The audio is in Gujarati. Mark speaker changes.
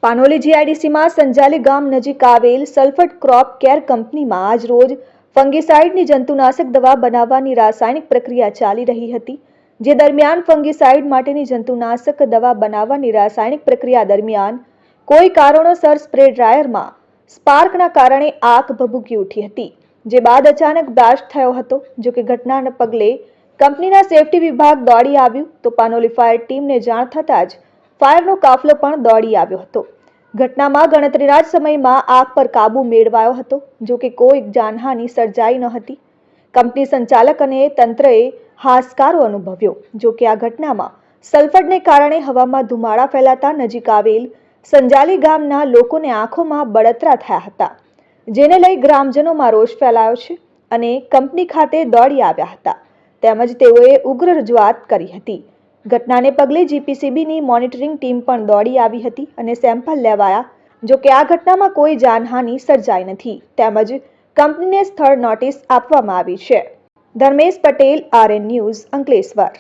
Speaker 1: પાનોલી જીઆઈડીસીમાં સંજાલી ગામ નજીક આવેલ સલ્ફેટ ક્રોપ કેર કંપનીમાં આજ રોજ ફંગીસાઇડની જંતુનાશક દવા બનાવવાની રાસાયણિક પ્રક્રિયા ચાલી રહી હતી, જે દરમિયાન ફંગીસાઇડ માટેની જંતુનાશક દવા બનાવવાની રાસાયણિક પ્રક્રિયા દરમિયાન કોઈ કારણોસર સ્પ્રે ડ્રાયરમાં સ્પાર્કના કારણે આગ ભભૂકી ઉઠી હતી, જે બાદ અચાનક બ્લાસ્ટ થયો હતો। જો કે ઘટનાના પગલે કંપનીના સેફટી વિભાગ દોડી આવ્યું તો પાનોલી ફાયર ટીમને જાણ થતાં જ ફાયરનો કાફલો પણ દોડી આવ્યો હતો। ઘટનામાં ગણતરીના જ સમયમાં આગ પર કાબુ મેળવાયો હતો। જો કે કોઈ જાનહાનિ સર્જાઈ ન હતી। કંપની સંચાલક અને તંત્રએ હાશકારો અનુભવ્યો। જો કે આ ઘટનામાં સલ્ફેટને કારણે હવામાં ધુમાડા ફેલાતા નજીક આવેલ સંજાલી ગામના લોકોને આંખોમાં બળતરા થયા હતા, જેને લઈ ગ્રામજનોમાં રોષ ફેલાયો છે અને કંપની ખાતે દોડી આવ્યા હતા, તેમજ તેઓએ ઉગ્ર રજૂઆત કરી હતી। ઘટનાને પગલે જીપીસીબીની મોનિટરિંગ ટીમ પણ દોડી આવી હતી અને સેમ્પલ લેવાયા। જો કે આ ઘટનામાં કોઈ જાનહાનિ સર્જાઈ નથી, તેમજ કંપનીને સ્થળ નોટિસ આપવામાં આવી છે। Dharmesh Patel, RN news, Ankleshwar.